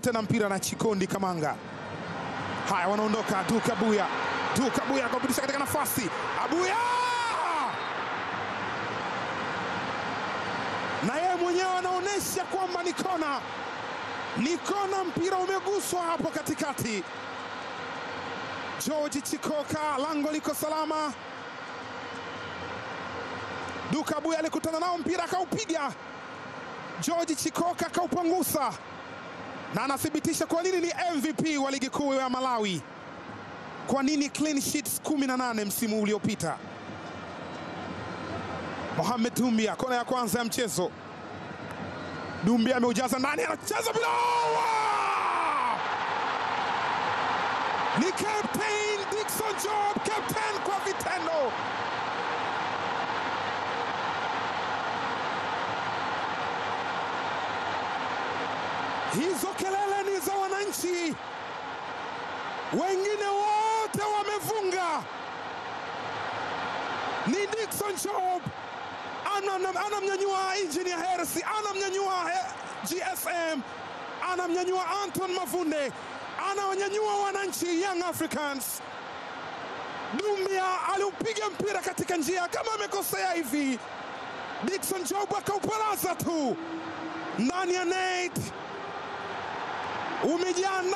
tena mpira na Chikondi Kamanga. Haya, wanaondoka. Duke Abuya kupitisha katika nafasi. Abuya! Na yeye mwenyewe anaonesha kwamba ni kona. Ni kona, mpira umeguswa hapo katikati. George Chikoka, lango liko salama. Duke Abuya alikutana nao, mpira akaupiga. George Chikoka kaupangusa. Na anathibitisha kwa nini ni MVP wa ligi kuu ya Malawi. Kwa nini clean sheets 18 msimu uliopita. Mohamed Dumbia, kona ya kwanza ya mchezo. Dumbia ameujaza ndani, anacheza bila. Ni captain Dickson Job, captain kwa vitendo. Hizo kelele ni za wananchi, wengine wote wamevunga. Ni Dickson Job anamnyanyua Engineer Hersi, anamnyanyua GSM, anamnyanyua Anton Mavunde, anawanyanyua wananchi Young Africans. Dumbia aliupiga mpira katika njia kama amekosea hivi. Dickson Job akaupalaza tu ndani ya net. Umejaa ndani.